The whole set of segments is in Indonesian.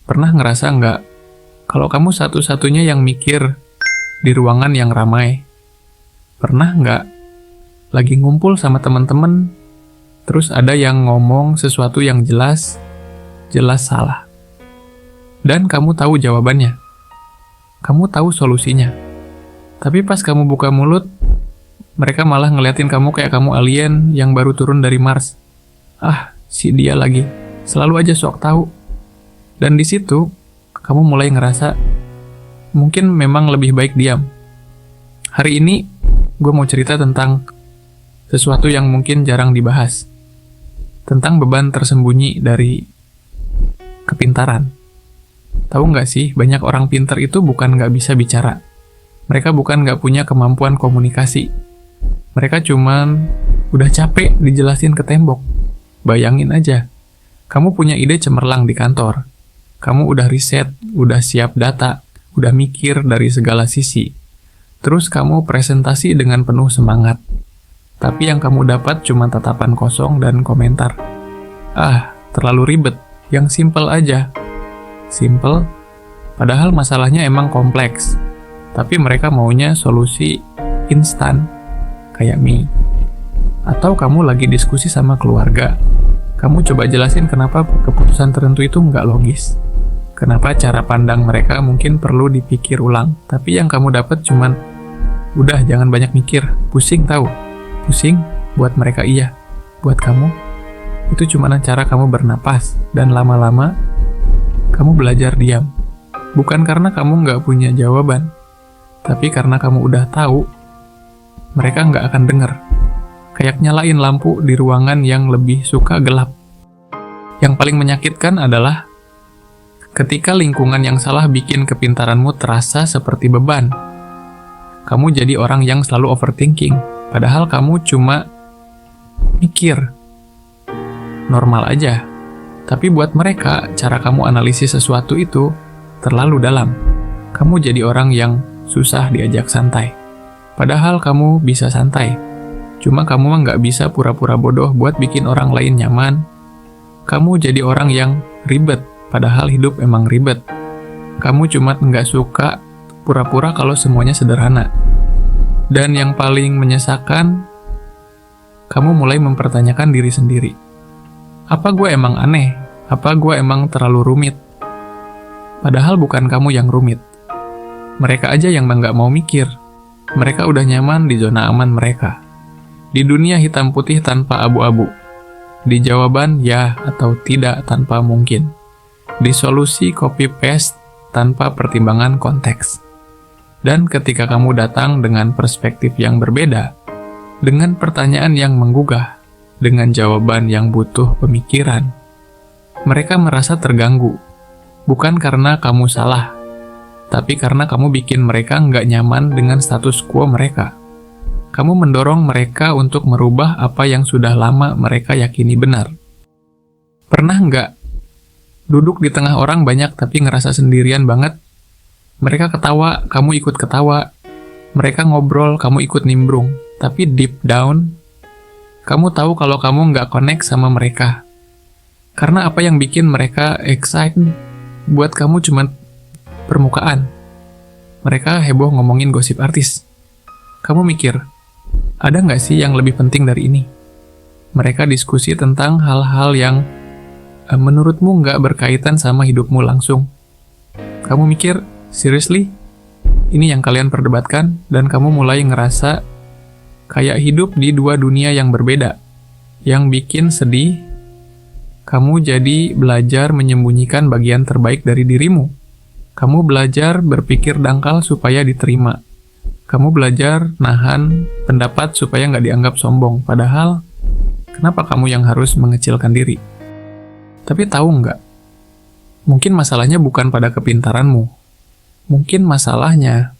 Pernah ngerasa nggak, kalau kamu satu-satunya yang mikir di ruangan yang ramai? Pernah nggak, lagi ngumpul sama teman-teman, terus ada yang ngomong sesuatu yang jelas salah. Dan kamu tahu jawabannya. Kamu tahu solusinya. Tapi pas kamu buka mulut, mereka malah ngeliatin kamu kayak kamu alien yang baru turun dari Mars. Ah, si dia lagi. Selalu aja sok tahu. Dan di situ, kamu mulai ngerasa, mungkin memang lebih baik diam. Hari ini, gue mau cerita tentang sesuatu yang mungkin jarang dibahas. Tentang beban tersembunyi dari kepintaran. Tahu nggak sih, banyak orang pintar itu bukan nggak bisa bicara. Mereka bukan nggak punya kemampuan komunikasi. Mereka cuman udah capek dijelasin ke tembok. Bayangin aja, kamu punya ide cemerlang di kantor. Kamu udah riset, udah siap data, udah mikir dari segala sisi. Terus kamu presentasi dengan penuh semangat. Tapi yang kamu dapat cuma tatapan kosong dan komentar. Ah, terlalu ribet. Yang simple aja. Simple, padahal masalahnya emang kompleks. Tapi mereka maunya solusi instan, kayak mie. Atau kamu lagi diskusi sama keluarga. Kamu coba jelasin kenapa keputusan tertentu itu nggak logis. Kenapa cara pandang mereka mungkin perlu dipikir ulang. Tapi yang kamu dapat cuman, udah jangan banyak mikir, pusing tahu. Pusing, buat mereka iya. Buat kamu, itu cuma cara kamu bernapas. Dan lama-lama, kamu belajar diam. Bukan karena kamu nggak punya jawaban. Tapi karena kamu udah tahu, mereka nggak akan dengar. Kayak nyalain lampu di ruangan yang lebih suka gelap. Yang paling menyakitkan adalah ketika lingkungan yang salah bikin kepintaranmu terasa seperti beban. Kamu jadi orang yang selalu overthinking, padahal kamu cuma mikir. Normal aja. Tapi buat mereka, cara kamu analisis sesuatu itu terlalu dalam. Kamu jadi orang yang susah diajak santai. Padahal kamu bisa santai. Cuma kamu mah nggak bisa pura-pura bodoh buat bikin orang lain nyaman. Kamu jadi orang yang ribet, padahal hidup emang ribet. Kamu cuma nggak suka pura-pura kalau semuanya sederhana. Dan yang paling menyesakan, kamu mulai mempertanyakan diri sendiri. Apa gue emang aneh? Apa gue emang terlalu rumit? Padahal bukan kamu yang rumit. Mereka aja yang nggak mau mikir. Mereka udah nyaman di zona aman mereka. Di dunia hitam putih tanpa abu-abu. Di jawaban ya atau tidak tanpa mungkin. Di solusi copy-paste tanpa pertimbangan konteks. Dan ketika kamu datang dengan perspektif yang berbeda, dengan pertanyaan yang menggugah, dengan jawaban yang butuh pemikiran, mereka merasa terganggu. Bukan karena kamu salah, tapi karena kamu bikin mereka nggak nyaman dengan status quo mereka. Kamu mendorong mereka untuk merubah apa yang sudah lama mereka yakini benar. Pernah nggak duduk di tengah orang banyak tapi ngerasa sendirian banget? Mereka ketawa, kamu ikut ketawa. Mereka ngobrol, kamu ikut nimbrung. Tapi deep down, kamu tahu kalau kamu nggak connect sama mereka. Karena apa yang bikin mereka excited buat kamu cuma permukaan. Mereka heboh ngomongin gosip artis. Kamu mikir, ada nggak sih yang lebih penting dari ini? Mereka diskusi tentang hal-hal yang menurutmu nggak berkaitan sama hidupmu langsung. Kamu mikir, seriously? Ini yang kalian perdebatkan? Dan kamu mulai ngerasa kayak hidup di dua dunia yang berbeda. Yang bikin sedih, kamu jadi belajar menyembunyikan bagian terbaik dari dirimu. Kamu belajar berpikir dangkal supaya diterima. Kamu belajar nahan pendapat supaya nggak dianggap sombong. Padahal, kenapa kamu yang harus mengecilkan diri? Tapi tahu nggak? Mungkin masalahnya bukan pada kepintaranmu. Mungkin masalahnya,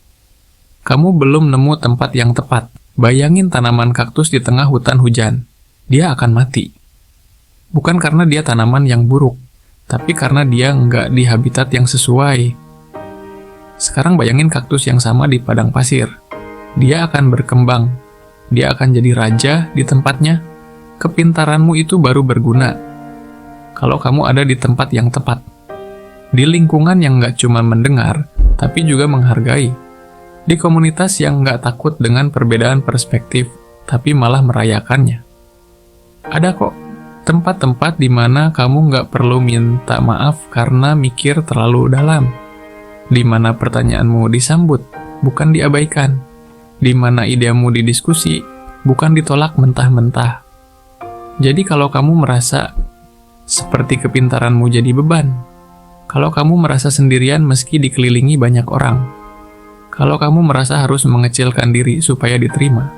kamu belum nemu tempat yang tepat. Bayangin tanaman kaktus di tengah hutan hujan. Dia akan mati. Bukan karena dia tanaman yang buruk, tapi karena dia nggak di habitat yang sesuai. Sekarang bayangin kaktus yang sama di padang pasir. Dia akan berkembang. Dia akan jadi raja di tempatnya. Kepintaranmu itu baru berguna kalau kamu ada di tempat yang tepat. Di lingkungan yang nggak cuma mendengar, tapi juga menghargai. Di komunitas yang nggak takut dengan perbedaan perspektif, tapi malah merayakannya. Ada kok tempat-tempat di mana kamu nggak perlu minta maaf karena mikir terlalu dalam. Di mana pertanyaanmu disambut, bukan diabaikan. Di mana idemu didiskusi, bukan ditolak mentah-mentah. Jadi kalau kamu merasa seperti kepintaranmu jadi beban, kalau kamu merasa sendirian meski dikelilingi banyak orang, kalau kamu merasa harus mengecilkan diri supaya diterima,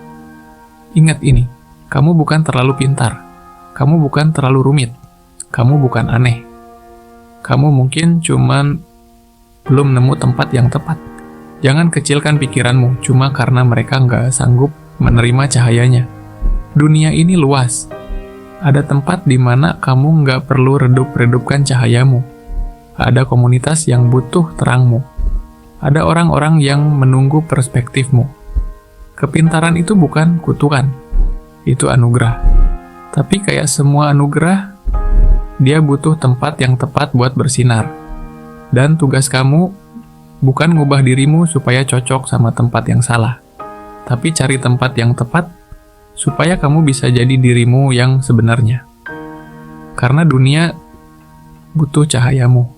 ingat ini, kamu bukan terlalu pintar, kamu bukan terlalu rumit, kamu bukan aneh. Kamu mungkin cuman belum nemu tempat yang tepat. Jangan kecilkan pikiranmu cuma karena mereka nggak sanggup menerima cahayanya. Dunia ini luas. Ada tempat di mana kamu nggak perlu redup-redupkan cahayamu. Ada komunitas yang butuh terangmu. Ada orang-orang yang menunggu perspektifmu. Kepintaran itu bukan kutukan. Itu anugerah. Tapi kayak semua anugerah, dia butuh tempat yang tepat buat bersinar. Dan tugas kamu bukan ngubah dirimu supaya cocok sama tempat yang salah, tapi cari tempat yang tepat supaya kamu bisa jadi dirimu yang sebenarnya. Karena dunia butuh cahayamu.